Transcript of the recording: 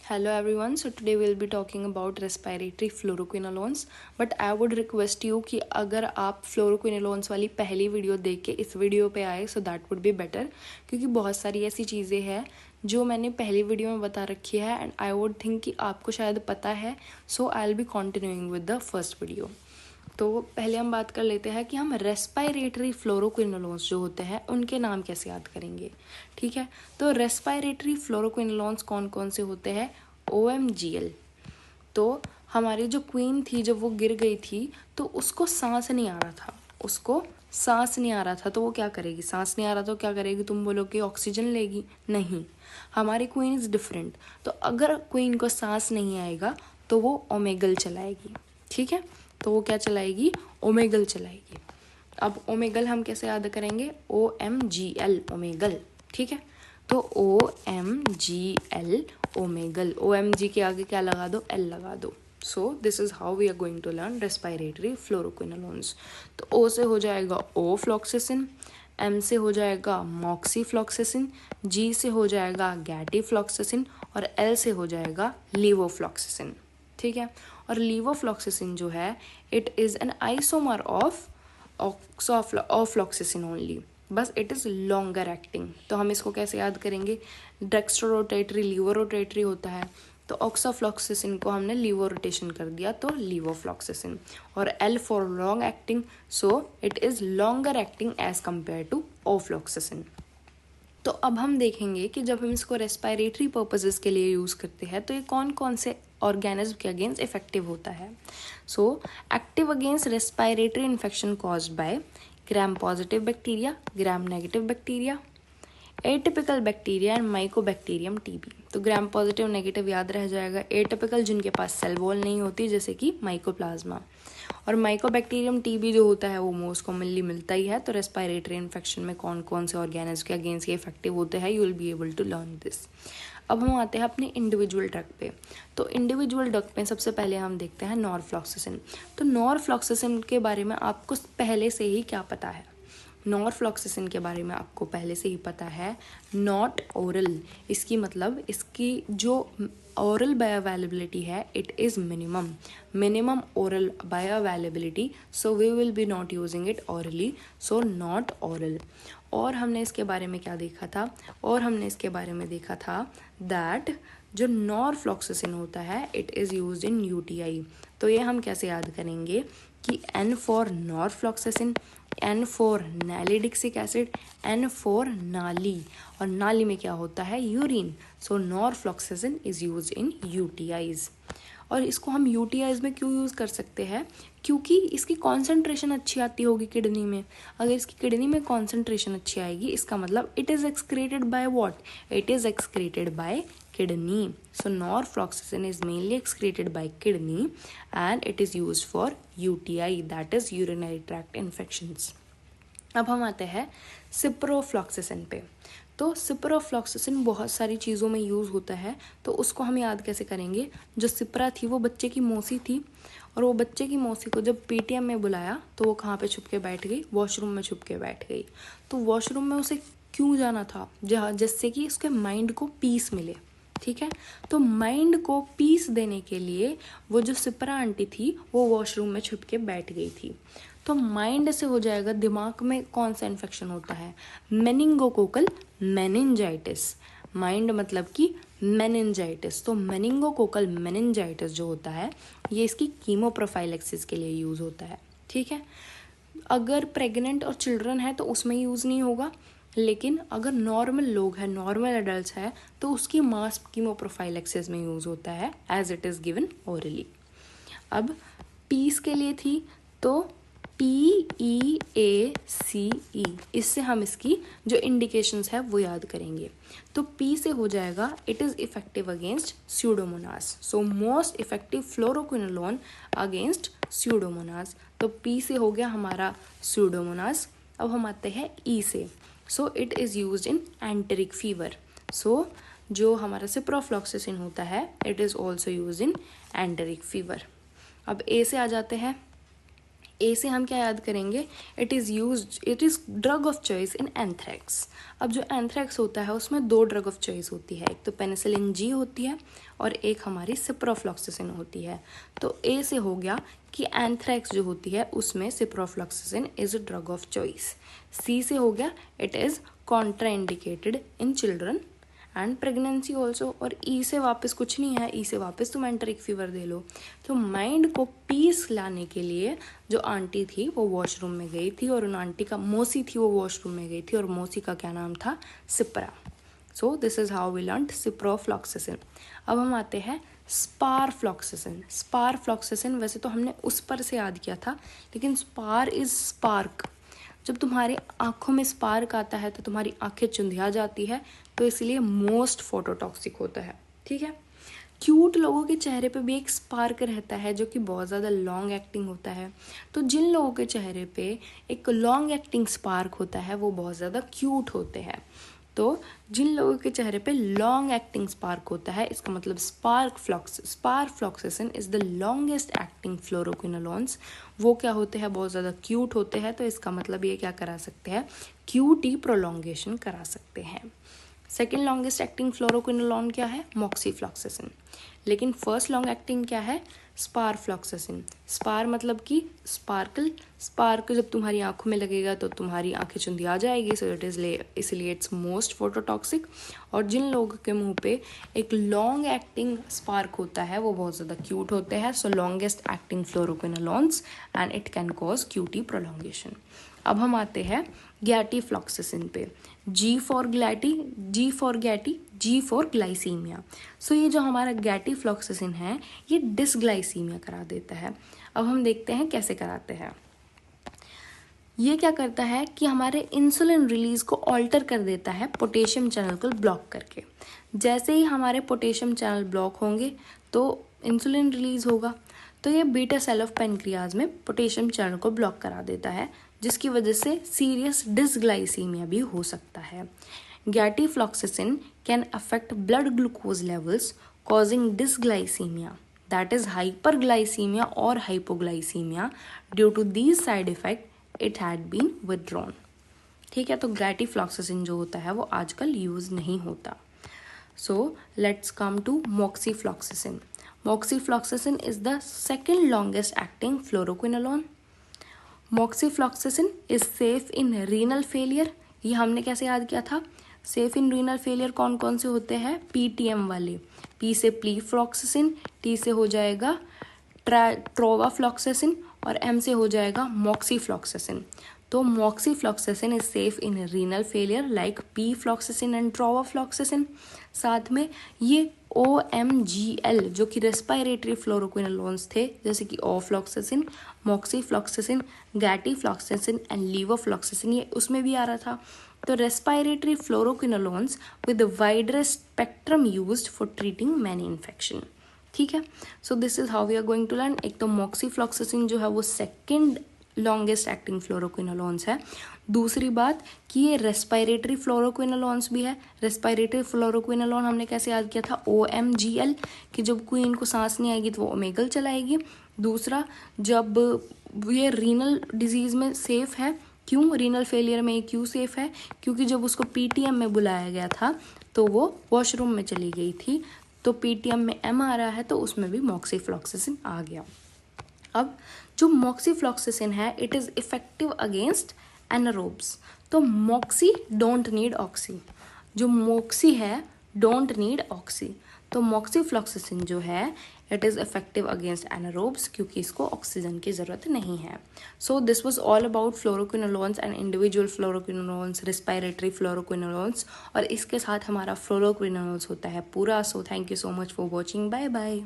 Hello everyone, so today we'll be talking about respiratory fluoroquinolones. But I would request you कि अगर आप fluoroquinolones वाली पहली video देख के इस वीडियो पे आए so that would be better, क्योंकि बहुत सारी ऐसी चीज़ें हैं जो मैंने पहली वीडियो में बता रखी है and I would think कि आपको शायद पता है, so I'll be continuing with the first video. तो पहले हम बात कर लेते हैं कि हम रेस्पायरेटरी फ्लोरोक्विनोलोन्स जो होते हैं उनके नाम कैसे याद करेंगे। ठीक है, तो रेस्पायरेटरी फ्लोरोक्विनोलोन्स कौन कौन से होते हैं? OMGL। तो हमारी जो क्वीन थी जब वो गिर गई थी तो उसको सांस नहीं आ रहा था, उसको सांस नहीं आ रहा था, तो वो क्या करेगी? सांस नहीं आ रहा तो क्या करेगी? तुम बोलोगे ऑक्सीजन लेगी? नहीं, हमारी क्वीन इज़ डिफरेंट। तो अगर क्वीन को सांस नहीं आएगा तो वो ओमेगल चलाएगी। ठीक है, तो वो क्या चलाएगी? ओमेगल चलाएगी। अब ओमेगल हम कैसे याद करेंगे? OMGL, Omegle. ठीक है, तो OMGL, ओमेगल। OMG के आगे क्या लगा दो? L लगा दो। So this is how we are going to learn respiratory fluoroquinolones. तो O से हो जाएगा ओफ्लॉक्सिसिन, M से हो जाएगा मॉक्सीफ्लॉक्सिसिन, G से हो जाएगा गैटीफ्लॉक्सिसिन और L से हो जाएगा लीवोफ्लॉक्सिसिन। ठीक है, और लीवोफ्लॉक्सिसिन जो है it is an isomer of ofloxacin only, बस इट इज़ लॉन्गर एक्टिंग। तो हम इसको कैसे याद करेंगे? डेक्स्ट्रोरोटेटरी लीवोरोटेटरी होता है, तो ऑक्साफ्लॉक्सिसिन को हमने लीवो रोटेशन कर दिया तो लीवोफ्लॉक्सिसिन। और L for long acting, so it is longer acting as compare to ofloxacin. तो अब हम देखेंगे कि जब हम इसको रेस्पायरेटरी पर्पसेस के लिए यूज़ करते हैं तो ये कौन कौन से ऑर्गेनिज्म के अगेंस्ट इफेक्टिव होता है। So active against respiratory infection caused by gram positive bacteria, gram negative bacteria, atypical bacteria and Mycobacterium TB. तो ग्राम पॉजिटिव नेगेटिव याद रह जाएगा। एटिपिकल जिनके पास सेल वॉल नहीं होती जैसे कि माइकोप्लाज्मा, और माइकोबैक्टीरियम टीबी जो होता है वो मोस्ट कॉमनली मिलता ही है। तो रेस्पायरेटरी इन्फेक्शन में कौन कौन से ऑर्गेनिज्म के अगेंस्ट ये इफेक्टिव होते हैं, you will be able to learn this. अब हम आते हैं अपने इंडिविजुअल ड्रग पे। तो इंडिविजुअल ड्रग पे सबसे पहले हम देखते हैं नॉरफ्लॉक्सिसिन। तो नॉरफ्लॉक्सिसिन के बारे में आपको पहले से ही क्या पता है? नॉरफ्लॉक्सिसिन के बारे में आपको पहले से ही पता है, नॉट ओरल। इसकी मतलब इसकी जो ओरल बायोअवेलेबिलिटी है it is minimum oral bioavailability, so we will be not using it orally, so not oral. और हमने इसके बारे में क्या देखा था? और हमने इसके बारे में देखा था दैट जो नॉरफ्लॉक्सिसिन होता है it is used in UTI। तो ये हम कैसे याद करेंगे कि N for norfloxacin, N for nalidixic acid, N for नाली, और नाली में क्या होता है? Urine. So norfloxacin is used in UTIs। और इसको हम UTIs में क्यों यूज़ कर सकते हैं? क्योंकि इसकी कॉन्सेंट्रेशन अच्छी आती होगी किडनी में। अगर इसकी किडनी में कॉन्सेंट्रेशन अच्छी आएगी इसका मतलब it is excreted by what? It is excreted by kidney. So norfloxacin is mainly excreted by kidney and it is used for UTI, that is urinary tract infections. अब हम आते हैं सिप्रोफ्लॉक्सिसिन पे। तो सिप्रोफ्लॉक्सिसिन बहुत सारी चीज़ों में यूज़ होता है, तो उसको हम याद कैसे करेंगे? जो सिप्रा थी वो बच्चे की मौसी थी, और वो बच्चे की मौसी को जब PTM में बुलाया तो वो कहाँ पे छुप के बैठ गई? वॉशरूम में छुप के बैठ गई। तो वॉशरूम में उसे क्यों जाना था? जहाँ जिससे कि उसके माइंड को पीस मिले। ठीक है, तो माइंड को पीस देने के लिए वो जो सिप्रा आंटी थी वो वॉशरूम में छुप के बैठ गई थी। तो माइंड से हो जाएगा, दिमाग में कौन सा इन्फेक्शन होता है? Meningococcal meningitis. माइंड मतलब कि मेनिंजाइटिस। तो मेनिंगोकोकल मेनिंजाइटिस जो होता है ये इसकी कीमोप्रोफाइलेक्सिस के लिए यूज़ होता है। ठीक है, अगर प्रेग्नेंट और चिल्ड्रन है तो उसमें यूज़ नहीं होगा, लेकिन अगर नॉर्मल लोग हैं, नॉर्मल एडल्ट है, तो उसकी मास कीमोप्रोफाइलेक्सिस में यूज़ होता है as it is given orally. अब पीस के लिए थी तो PEACE, इससे हम इसकी जो इंडिकेशंस है वो याद करेंगे। तो P से हो जाएगा it is effective against Pseudomonas. So most effective fluoroquinolone against Pseudomonas. तो P से हो गया हमारा स्यूडोमोनास। अब हम आते हैं E से। So it is used in enteric fever. So जो हमारा सिप्रोफ्लॉक्सिसिन होता है it is also use in enteric fever. अब A से आ जाते हैं। ए से हम क्या याद करेंगे, it is drug of choice in anthrax. अब जो एंथ्रैक्स होता है उसमें 2 ड्रग ऑफ चॉइस होती है, एक तो पेनिसिलिन जी होती है और एक हमारी सिप्रोफ्लॉक्सासिन होती है। तो ए से हो गया कि एंथ्रैक्स जो होती है उसमें ciprofloxacin is a drug of choice. C से हो गया it is contraindicated in children and pregnancy also. और ई से वापस कुछ नहीं है, ई से वापस तुम एंटरिक फीवर दे लो। तो माइंड को पीस लाने के लिए जो आंटी थी वो वॉशरूम में गई थी, और उन आंटी का मौसी थी वो वॉशरूम में गई थी, और मौसी का क्या नाम था, सिप्रा। So this is how we learn ciprofloxacin. अब हम आते हैं स्पारफ्लॉक्सासिन। स्पारफ्लॉक्सासिन वैसे तो हमने उस पर से याद किया था, लेकिन स्पार इज स्पार्क। जब तुम्हारी आँखों में स्पार्क आता है तो तुम्हारी आँखें चुंधिया जाती है, तो इसलिए मोस्ट फोटोटॉक्सिक होता है। ठीक है। क्यूट लोगों के चेहरे पे भी एक स्पार्क रहता है जो कि बहुत ज़्यादा लॉन्ग एक्टिंग होता है। तो जिन लोगों के चेहरे पे एक लॉन्ग एक्टिंग स्पार्क होता है वो बहुत ज़्यादा क्यूट होते हैं। तो जिन लोगों के चेहरे पे लॉन्ग एक्टिंग स्पार्क होता है, इसका मतलब sparfloxacin is the longest acting fluoroquinolones. वो क्या होते हैं, बहुत ज़्यादा क्यूट होते हैं। तो इसका मतलब ये क्या करा सकते हैं, क्यूटी प्रोलॉन्गेशन करा सकते हैं। सेकेंड लॉन्गेस्ट एक्टिंग फ्लोरोक्विनोलोन क्या है, मॉक्सीफ्लॉक्सासिन। लेकिन फर्स्ट लॉन्ग एक्टिंग क्या है, स्पारफ्लॉक्सासिन। स्पार मतलब कि स्पार्कल। स्पार्क जब तुम्हारी आंखों में लगेगा तो तुम्हारी आंखें चुंधिया जाएगी, सो इट इज़ इसलिए इट्स मोस्ट फोटोटॉक्सिक। और जिन लोगों के मुंह पे एक लॉन्ग एक्टिंग स्पार्क होता है वो बहुत ज़्यादा क्यूट होते हैं। So longest acting fluoroquinolones and it can cause QT prolongation. अब हम आते हैं गैटीफ्लॉक्सासिन पे। G for gati, G for glycemia. So ये जो हमारा गैटीफ्लॉक्सासिन है ये डिसग्लाइसीमिया करा देता है। अब हम देखते हैं कैसे कराते हैं। ये क्या करता है कि हमारे इंसुलिन रिलीज को ऑल्टर कर देता है पोटेशियम चैनल को ब्लॉक करके। जैसे ही हमारे पोटेशियम चैनल ब्लॉक होंगे तो इंसुलिन रिलीज होगा, तो ये बीटा सेल ऑफ पेनक्रियाज में पोटेशियम चैनल को ब्लॉक करा देता है, जिसकी वजह से सीरियस डिसग्लाइसीमिया भी हो सकता है। Gatifloxacin can affect blood glucose levels causing dysglycemia, that is hyperglycemia और hypoglycemia. Due to these side effect it had been withdrawn. ठीक है, तो गैटीफ्लॉक्सासिन जो होता है वो आजकल यूज नहीं होता। So let's come to moxifloxacin. Moxifloxacin is the second longest acting fluoroquinolone. Moxifloxacin is safe in renal failure. ये हमने कैसे याद किया था, सेफ इन रीनल फेलियर कौन कौन से होते हैं, PTM वाले। P से प्लीफ्लॉक्सासिन, T से हो जाएगा ट्रोवाफ्लॉक्सासिन और M से हो जाएगा मॉक्सीफ्लॉक्सासिन। तो moxifloxacin is safe in renal failure like pefloxacin and trovafloxacin. साथ में ये OMGL जो कि रेस्पायरेटरी फ्लोरोक्विनोलोन्स थे, जैसे कि ofloxacin, moxifloxacin, gatifloxacin and levofloxacin, ये उसमें भी आ रहा था। तो respiratory fluoroquinolones with wider spectrum used for treating many infection. ठीक है, so this is how we are going to learn. एक तो मॉक्सीफ्लॉक्सासिन जो है वो सेकेंड लॉन्गेस्ट एक्टिंग फ्लोरोक्विनोलोन्स है। दूसरी बात कि ये रेस्पायरेटरी फ्लोरोक्विनोलोन्स भी है। रेस्पायरेटरी फ्लोरोक्विनोलोन हमने कैसे याद किया था, OMGL, कि जब क्वीन को सांस नहीं आएगी तो वो ओमेगल चलाएगी। दूसरा, जब ये रीनल डिजीज में सेफ है, क्यों रीनल फेलियर में क्यों सेफ है, क्योंकि जब उसको PTM में बुलाया गया था तो वो वॉशरूम में चली गई थी, तो PTM में M आ रहा है तो उसमें भी मॉक्सीफ्लॉक्सासिन आ गया। अब जो मॉक्सीफ्लॉक्सासिन है it is effective against anaerobes. तो मॉक्सी डोंट नीड ऑक्सी, जो मॉक्सी है डोंट नीड ऑक्सी। तो मॉक्सीफ्लॉक्सासिन जो है it is effective against anaerobes क्योंकि इसको ऑक्सीजन की ज़रूरत नहीं है। So this was all about fluoroquinolones and individual fluoroquinolones, respiratory fluoroquinolones, और इसके साथ हमारा फ्लोरोक्विनोलोन्स होता है पूरा। So thank you so much for watching, bye bye.